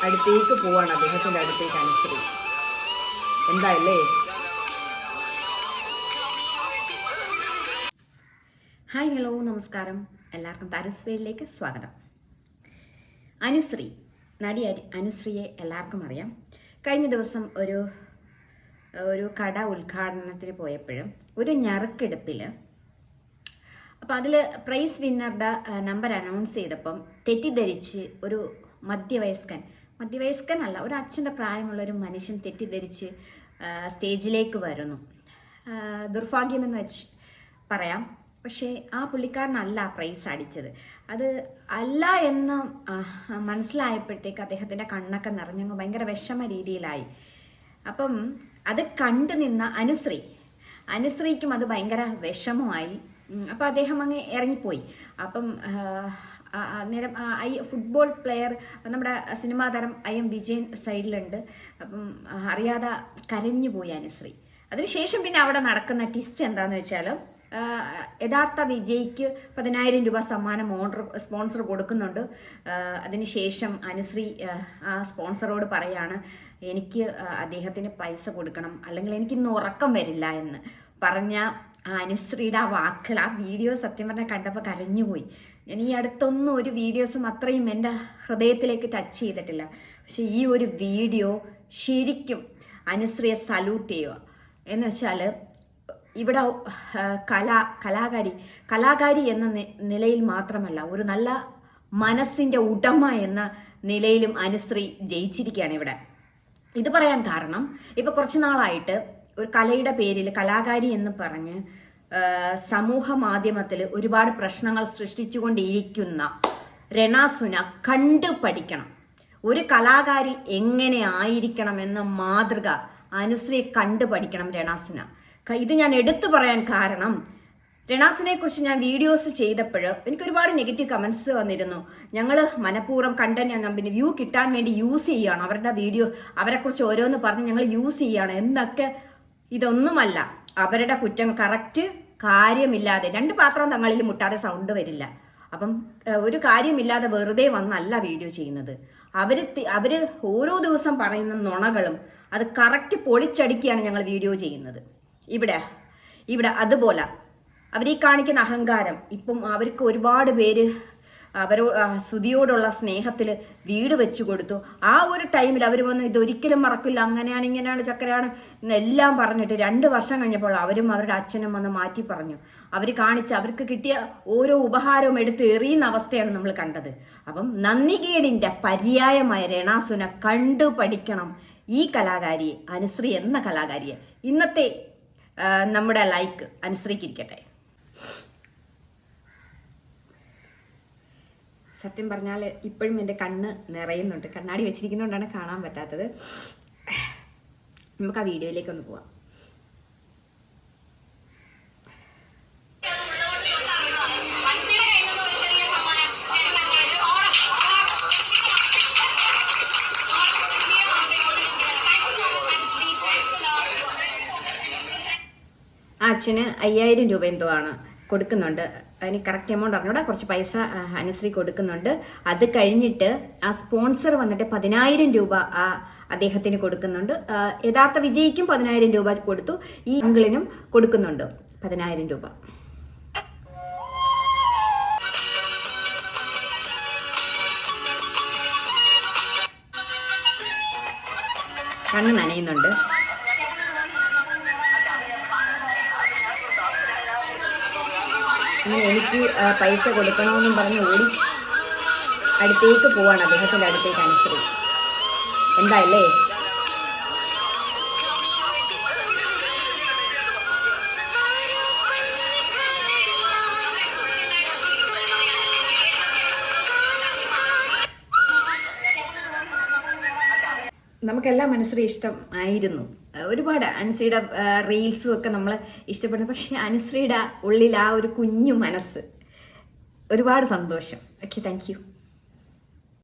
അടുത്തേക്ക് പോവാണ്, അദ്ദേഹത്തിൻ്റെ അടുത്തേക്ക് അനുശ്രീ. എന്തായല്ലേ? ഹായ്, ഹലോ, നമസ്കാരം. എല്ലാവർക്കും താരസ് വേൾഡിലേക്ക് സ്വാഗതം. അനുശ്രീ, നടി അനുശ്രീയെ എല്ലാവർക്കും അറിയാം. കഴിഞ്ഞ ദിവസം ഒരു കട ഉദ്ഘാടനത്തിന് പോയപ്പോഴും ഒരു ഞറുക്കെടുപ്പിൽ, അപ്പോൾ അതിൽ പ്രൈസ് വിന്നറുടെ നമ്പർ അനൗൺസ് ചെയ്തപ്പം തെറ്റിദ്ധരിച്ച് ഒരു മധ്യവയസ്കനല്ല, ഒരു അച്ഛൻ്റെ പ്രായമുള്ളൊരു മനുഷ്യൻ തെറ്റിദ്ധരിച്ച് സ്റ്റേജിലേക്ക് വരുന്നു. ദുർഭാഗ്യമെന്ന് വെച്ച് പറയാം. പക്ഷേ ആ പുള്ളിക്കാരനല്ല പ്രൈസ് അടിച്ചത്. അത് അല്ല എന്ന് മനസ്സിലായപ്പോഴത്തേക്ക് അദ്ദേഹത്തിൻ്റെ കണ്ണൊക്കെ നിറഞ്ഞങ്ങ് ഭയങ്കര വിഷമ രീതിയിലായി. അപ്പം അത് കണ്ടു നിന്ന അനുശ്രീക്കും അത് ഭയങ്കര വിഷമമായി. അപ്പം അദ്ദേഹം അങ്ങ് ഇറങ്ങിപ്പോയി. അപ്പം നേരം ഫുട്ബോൾ പ്ലെയർ, നമ്മുടെ സിനിമാ താരം IM വിജയൻ സൈഡിലുണ്ട്. അപ്പം അറിയാതെ കരഞ്ഞു പോയി അനുശ്രീ. അതിനുശേഷം പിന്നെ അവിടെ നടക്കുന്ന ട്വിസ്റ്റ് എന്താണെന്ന് വെച്ചാൽ, യഥാർത്ഥ വിജയിക്ക് 10,000 രൂപ സമ്മാനം സ്പോൺസർ കൊടുക്കുന്നുണ്ട്. അതിനുശേഷം അനുശ്രീ ആ സ്പോൺസറോട് പറയാണ്, എനിക്ക് അദ്ദേഹത്തിന് പൈസ കൊടുക്കണം, അല്ലെങ്കിൽ എനിക്കിന്ന് ഉറക്കം വരില്ല എന്ന് പറഞ്ഞ അനുശ്രീയുടെ ആ വാക്കുകൾ, ആ വീഡിയോ സത്യം പറഞ്ഞാൽ കണ്ടപ്പോൾ കരഞ്ഞുപോയി. ഞാൻ ഈ അടുത്തൊന്നും ഒരു വീഡിയോസും അത്രയും എൻ്റെ ഹൃദയത്തിലേക്ക് ടച്ച് ചെയ്തിട്ടില്ല. പക്ഷെ ഈ ഒരു വീഡിയോ ശരിക്കും അനുശ്രീയെ സല്യൂട്ട് ചെയ്യുക. എന്ന് വെച്ചാൽ ഇവിടെ കലാകാരി എന്ന നിലയിൽ മാത്രമല്ല, ഒരു നല്ല മനസ്സിൻ്റെ ഉടമ എന്ന നിലയിലും അനുശ്രീ ജയിച്ചിരിക്കുകയാണ് ഇവിടെ. ഇത് പറയാൻ കാരണം, ഇപ്പോൾ കുറച്ച് നാളായിട്ട് ഒരു കലയുടെ പേരിൽ കലാകാരി എന്ന് പറഞ്ഞ് സമൂഹ മാധ്യമത്തിൽ ഒരുപാട് പ്രശ്നങ്ങൾ സൃഷ്ടിച്ചുകൊണ്ടിരിക്കുന്ന രണാസുന കണ്ടു പഠിക്കണം. ഒരു കലാകാരി എങ്ങനെ ആയിരിക്കണം എന്ന മാതൃക അനുശ്രീ കണ്ടു പഠിക്കണം രണാസുന. ഇത് ഞാൻ എടുത്തു പറയാൻ കാരണം, രണാസുനെ കുറിച്ച് ഞാൻ വീഡിയോസ് ചെയ്തപ്പോൾ എനിക്ക് ഒരുപാട് നെഗറ്റീവ് കമൻസ് വന്നിരുന്നു. ഞങ്ങൾ മനഃപൂർവ്വം കണ്ടന്റ് പിന്നെ വ്യൂ കിട്ടാൻ വേണ്ടി യൂസ് ചെയ്യുകയാണ്, അവരുടെ വീഡിയോ അവരെക്കുറിച്ച് ഓരോന്ന് പറഞ്ഞ് ഞങ്ങൾ യൂസ് ചെയ്യുകയാണ് എന്നൊക്കെ. ഇതൊന്നുമല്ല, അവരുടെ കുറ്റം. കറക്റ്റ് കാര്യമില്ലാതെ 2 പാത്രം തങ്ങളിൽ മുട്ടാതെ സൗണ്ട് വരില്ല. അപ്പം ഒരു കാര്യമില്ലാതെ വെറുതെ വന്നല്ല വീഡിയോ ചെയ്യുന്നത്. അവര് ഓരോ ദിവസം പറയുന്ന നുണകളും അത് കറക്റ്റ് പൊളിച്ചടിക്കുകയാണ് ഞങ്ങൾ വീഡിയോ ചെയ്യുന്നത്. ഇവിടെ അതുപോലെ അവരീ കാണിക്കുന്ന അഹങ്കാരം, ഇപ്പം അവർക്ക് ഒരുപാട് പേര് സുധിയോടുള്ള സ്നേഹത്തിൽ വീട് വെച്ചു കൊടുത്തു. ആ ഒരു ടൈമിൽ അവർ വന്ന് ഇതൊരിക്കലും മറക്കില്ല, അങ്ങനെയാണ് ഇങ്ങനെയാണ് ചക്കരയാണ് എന്നെല്ലാം പറഞ്ഞിട്ട് 2 വർഷം കഴിഞ്ഞപ്പോൾ അവരും അവരുടെ അച്ഛനും വന്ന് മാറ്റി പറഞ്ഞു. അവർക്ക് കിട്ടിയ ഓരോ ഉപഹാരവും എടുത്ത് എറിയുന്ന അവസ്ഥയാണ് നമ്മൾ കണ്ടത്. അപ്പം നന്ദികേടിൻ്റെ പര്യായമായ രണാസുന കണ്ടു പഠിക്കണം ഈ കലാകാരിയെ, അനുശ്രീ എന്ന കലാകാരിയെ. ഇന്നത്തെ നമ്മുടെ ലൈക്ക് അനുശ്രീക്ക് ഇരിക്കട്ടെ. സത്യം പറഞ്ഞാൽ ഇപ്പോഴും എൻ്റെ കണ്ണ് നിറയുന്നുണ്ട്. കണ്ണാടി വെച്ചിരിക്കുന്നതുകൊണ്ടാണ് കാണാൻ പറ്റാത്തത്. നമുക്ക് ആ വീഡിയോയിലേക്ക് ഒന്ന് പോവാം. ആ അച്ഛന് 5,000 രൂപ എന്തോ ആണ് കൊടുക്കുന്നുണ്ട്. അതിന് കറക്റ്റ് എമൗണ്ട് അറിഞ്ഞൂടാ, കുറച്ച് പൈസ അനുശ്രീ കൊടുക്കുന്നുണ്ട്. അത് കഴിഞ്ഞിട്ട് ആ സ്പോൺസർ വന്നിട്ട് 10,000 രൂപ അദ്ദേഹത്തിന് കൊടുക്കുന്നുണ്ട്. യഥാർത്ഥ വിജയിക്കും 10,000 രൂപ കൊടുത്തു, ഈ അങ്കിളിനും കൊടുക്കുന്നുണ്ട് 10,000 രൂപ. കണ്ണ് നനയുന്നുണ്ട്. അങ്ങനെ എനിക്ക് പൈസ കൊടുക്കണമെന്നും പറഞ്ഞ് ഓടി അടുത്തേക്ക് പോവാണ്, അദ്ദേഹത്തിൻ്റെ അടുത്തേക്ക് അനുശ്രീ. എന്തായല്ലേ? നമുക്കെല്ലാം അനുശ്രീ ഇഷ്ടം ആയിരുന്നു. ഒരുപാട് അനുശ്രീയുടെ റീൽസും ഒക്കെ നമ്മൾ ഇഷ്ടപ്പെടുന്നു. പക്ഷേ അനുശ്രീയുടെ ഉള്ളിൽ ആ ഒരു കുഞ്ഞു മനസ്സ്, ഒരുപാട് സന്തോഷം. Okay, thank you.